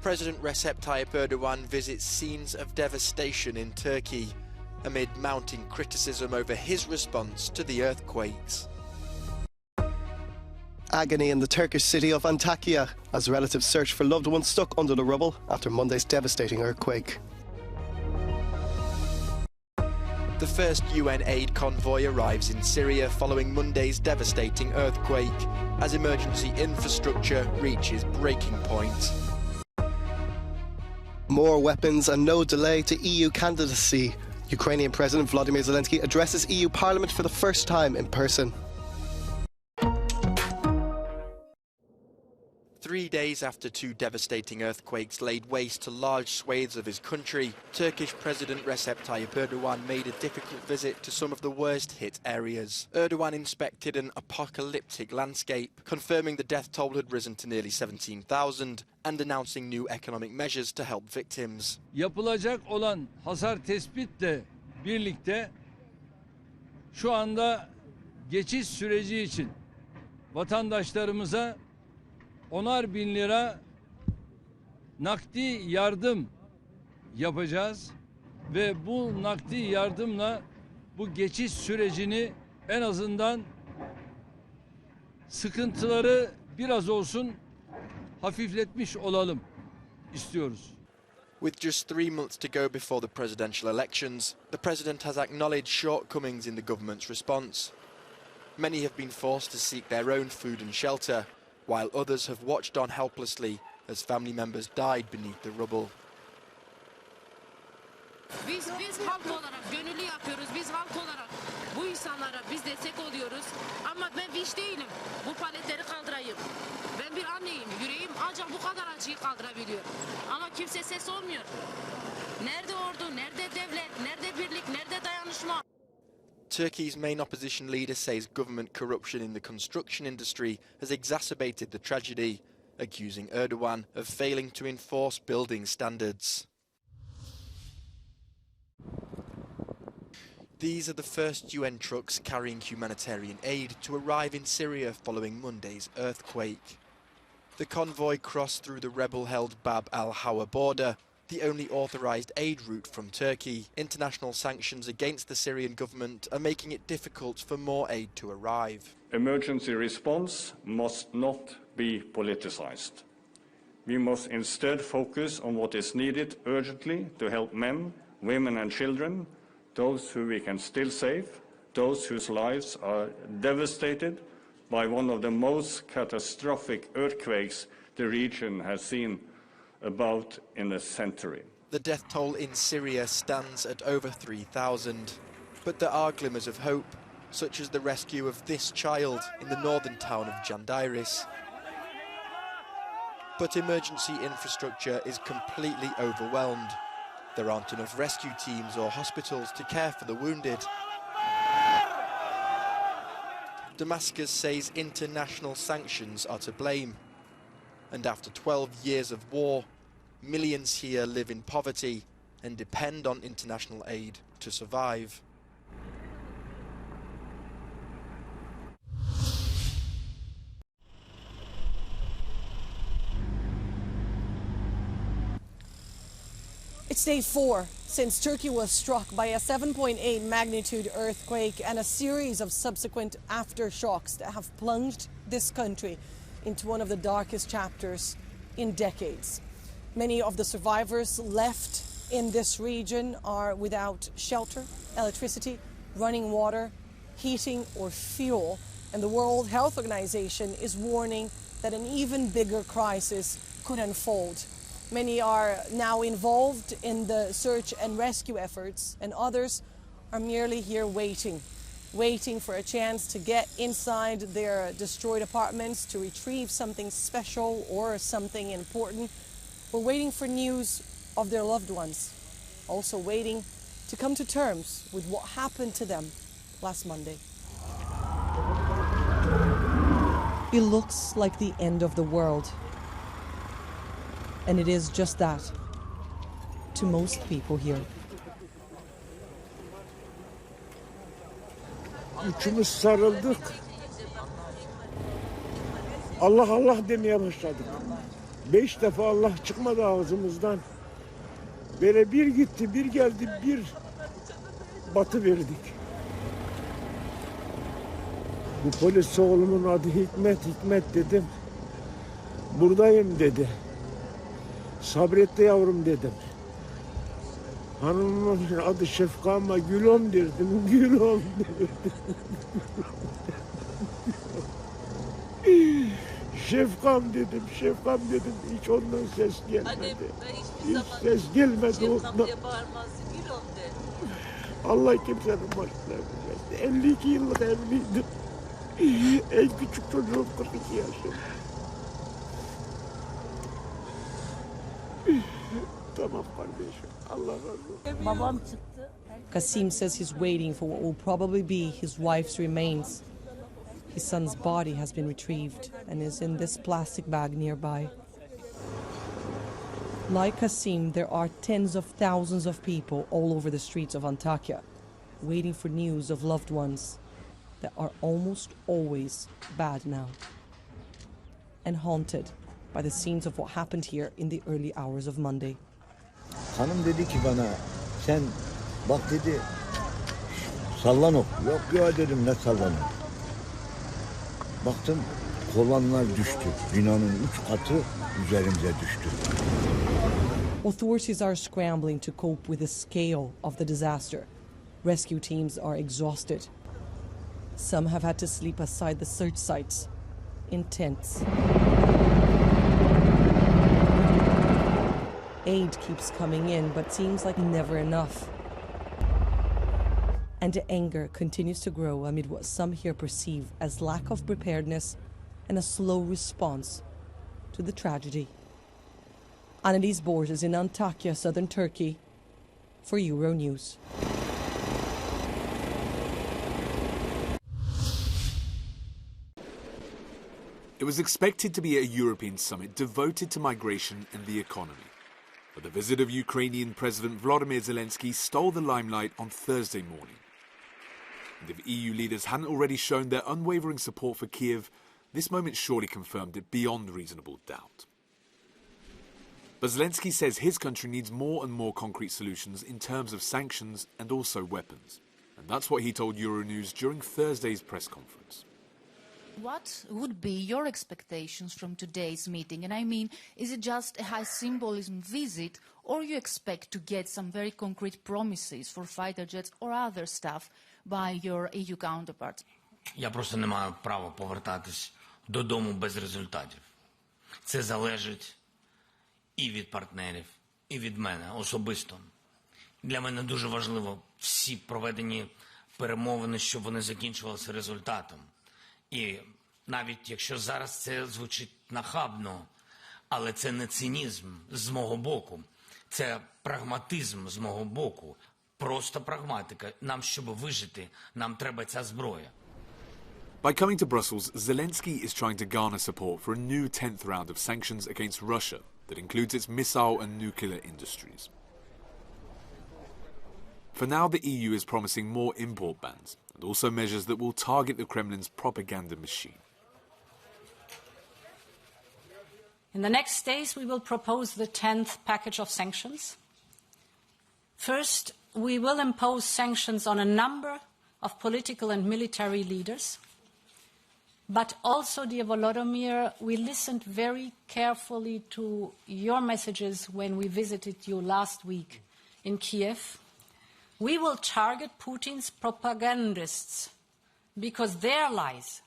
President Recep Tayyip Erdogan visits scenes of devastation in Turkey amid mounting criticism over his response to the earthquakes. Agony in the Turkish city of Antakya as relatives search for loved ones stuck under the rubble after Monday's devastating earthquake. The first UN aid convoy arrives in Syria following Monday's devastating earthquake as emergency infrastructure reaches breaking point. More weapons and no delay to EU candidacy. Ukrainian President Volodymyr Zelenskyy addresses EU Parliament for the first time in person. 3 days after two devastating earthquakes laid waste to large swathes of his country, Turkish President Recep Tayyip Erdogan made a difficult visit to some of the worst-hit areas. Erdogan inspected an apocalyptic landscape, confirming the death toll had risen to nearly 17,000 and announcing new economic measures to help victims. Yapılacak olan hasar tespitle birlikte şu anda geçiş süreci için vatandaşlarımıza 10'ar bin lira nakdi yardım yapacağız ve bu nakdi yardımla bu geçiş sürecini en azından sıkıntıları biraz olsun hafifletmiş olalım istiyoruz. With just 3 months to go before the presidential elections, the president has acknowledged shortcomings in the government's response. Many have been forced to seek their own food and shelter, while others have watched on helplessly as family members died beneath the rubble. Biz halk olarak gönüllü yapıyoruz. Biz halk olarak bu insanlara biz destek oluyoruz. Ama ben bir iş değilim. Bu paletleri kaldırayım. Ben bir anneyim. Yüreğim ancak bu kadar acıyı kaldırabiliyor. Ama kimse ses olmuyor. Nerede ordu, nerede devlet, nerede birlik, nerede dayanışma? Turkey's main opposition leader says government corruption in the construction industry has exacerbated the tragedy, accusing Erdogan of failing to enforce building standards. These are the first UN trucks carrying humanitarian aid to arrive in Syria following Monday's earthquake. The convoy crossed through the rebel-held Bab al-Hawa border, the only authorised aid route from Turkey. International sanctions against the Syrian government are making it difficult for more aid to arrive. Emergency response must not be politicised. We must instead focus on what is needed urgently to help men, women and children, those who we can still save, those whose lives are devastated by one of the most catastrophic earthquakes the region has seen about in a century. The death toll in Syria stands at over 3,000, but there are glimmers of hope, such as the rescue of this child in the northern town of Candiris. But emergency infrastructure is completely overwhelmed. There aren't enough rescue teams or hospitals to care for the wounded. Damascus says international sanctions are to blame. And after 12 years of war, millions here live in poverty and depend on international aid to survive. It's day 4 since Turkey was struck by a 7.8 magnitude earthquake and a series of subsequent aftershocks that have plunged this country into one of the darkest chapters in decades. Many of the survivors left in this region are without shelter, electricity, running water, heating or fuel, and the World Health Organization is warning that an even bigger crisis could unfold. Many are now involved in the search and rescue efforts, and others are merely here waiting for a chance to get inside their destroyed apartments to retrieve something special or something important. We're waiting for news of their loved ones, also waiting to come to terms with what happened to them last Monday. It looks like the end of the world. And it is just that to most people here. Üçümüz sarıldık. Allah Allah demeye başladık. 5 defa Allah çıkmadı ağzımızdan. Böyle bir gitti, bir geldi, bir batı verdik. Bu polis oğlumun adı Hikmet dedim. Buradayım dedi. Sabret de yavrum dedim. Hanımın adı Şefka ama Gülom derdim, Gülom derdim. Şefkam dedim. Hiç ondan ses gelmedi. Hiç ses gelmedi ondan. Allah kimsenin başına vermesin. 52 yıllık evliydim. En küçük çocuğum 42 yaşında. Tamam kardeşim. Allah razı olsun. Kasim says he's waiting for what will probably be his wife's remains. His son's body has been retrieved and is in this plastic bag nearby. Like Kasim, there are tens of thousands of people all over the streets of Antakya, waiting for news of loved ones that are almost always bad now, and haunted by the scenes of what happened here in the early hours of Monday. Hanım dedi ki bana, sen bak dedi, sallan ok. Yok ya dedim, ne sallanı? Baktım kolonlar düştü. Binanın 3 katı üzerimize düştü. Authorities are scrambling to cope with the scale of the disaster. Rescue teams are exhausted. Some have had to sleep aside the search sites in tents. Aid keeps coming in, but seems like never enough. And the anger continues to grow amid what some here perceive as lack of preparedness and a slow response to the tragedy. Annelies Borges is in Antakya, southern Turkey, for Euronews. It was expected to be a European summit devoted to migration and the economy. But the visit of Ukrainian President Volodymyr Zelenskyy stole the limelight on Thursday morning. And if EU leaders hadn't already shown their unwavering support for Kiev, this moment surely confirmed it beyond reasonable doubt. But Zelenskyy says his country needs more and more concrete solutions in terms of sanctions and also weapons. And that's what he told Euronews during Thursday's press conference. What would be your expectations from today's meeting? And I mean, is it just a high symbolism visit, or you expect to get some very concrete promises for fighter jets or other stuff by your EU counterparts? Я просто не маю права повертатись додому без результатів. Це залежить і від партнерів, і від мене особисто. Для мене дуже важливо всі проведені перемовини, щоб вони закінчувалися результатом. І навіть якщо зараз це звучить нахабно, але це не цинізм з мого боку, це прагматизм з мого боку, просто прагматика. Нам, щоб вижити, нам треба ця зброя. By coming to Brussels, Zelenskyy is trying to garner support for a new 10th round of sanctions against Russia that includes its missile and nuclear industries. For now, the EU is promising more import bans and also measures that will target the Kremlin's propaganda machine. In the next days, we will propose the 10th package of sanctions. First, we will impose sanctions on a number of political and military leaders. But also, dear Volodymyr, we listened very carefully to your messages when we visited you last week in Kiev. We will target Putin's propagandists because their lies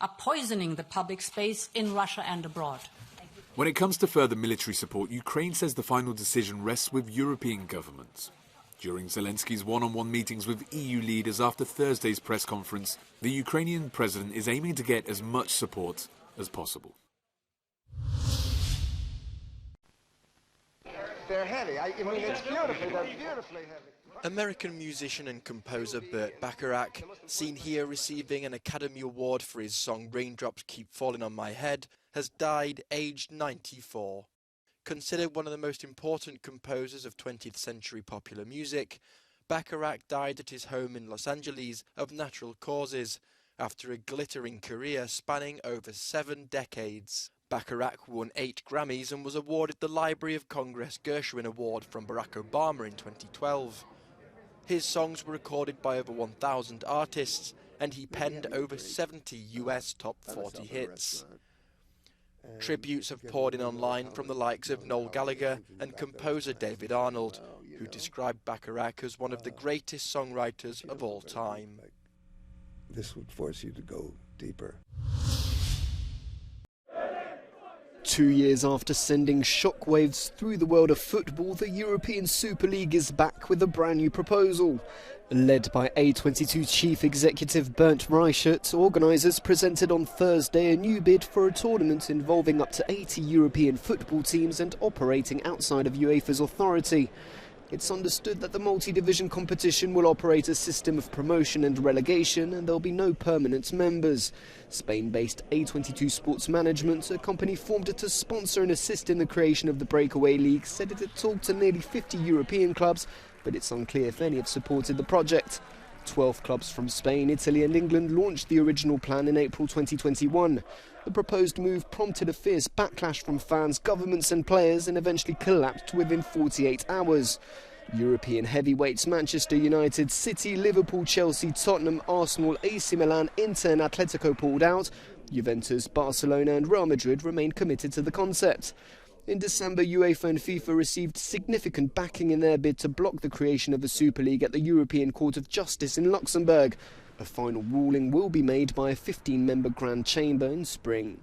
are poisoning the public space in Russia and abroad. When it comes to further military support, Ukraine says the final decision rests with European governments. During Zelensky's one-on-one meetings with EU leaders after Thursday's press conference, the Ukrainian president is aiming to get as much support as possible. They're heavy. I mean, it's beautifully heavy. American musician and composer Burt Bacharach, seen here receiving an Academy Award for his song Raindrops Keep Falling on My Head, has died aged 94. Considered one of the most important composers of 20th century popular music, Bacharach died at his home in Los Angeles of natural causes after a glittering career spanning over 7 decades. Bacharach won 8 Grammys and was awarded the Library of Congress Gershwin Award from Barack Obama in 2012. His songs were recorded by over 1,000 artists, and he penned over 70 US top 40 hits. Tributes have poured in online from the likes of Noel Gallagher and composer David Arnold, who described Bacharach as one of the greatest songwriters of all time. This would force you to go deeper. 2 years after sending shockwaves through the world of football, the European Super League is back with a brand new proposal. Led by A22 Chief Executive Burt Bacharach, organisers presented on Thursday a new bid for a tournament involving up to 80 European football teams and operating outside of UEFA's authority. It's understood that the multi-division competition will operate a system of promotion and relegation, and there'll be no permanent members. Spain-based A22 Sports Management, a company formed to sponsor and assist in the creation of the breakaway league, said it had talked to nearly 50 European clubs, but it's unclear if any have supported the project. 12 clubs from Spain, Italy and England launched the original plan in April 2021. The proposed move prompted a fierce backlash from fans, governments and players, and eventually collapsed within 48 hours. European heavyweights Manchester United, City, Liverpool, Chelsea, Tottenham, Arsenal, AC Milan, Inter and Atletico pulled out. Juventus, Barcelona and Real Madrid remained committed to the concept. In December, UEFA and FIFA received significant backing in their bid to block the creation of a Super League at the European Court of Justice in Luxembourg. A final ruling will be made by a 15-member Grand Chamber in spring.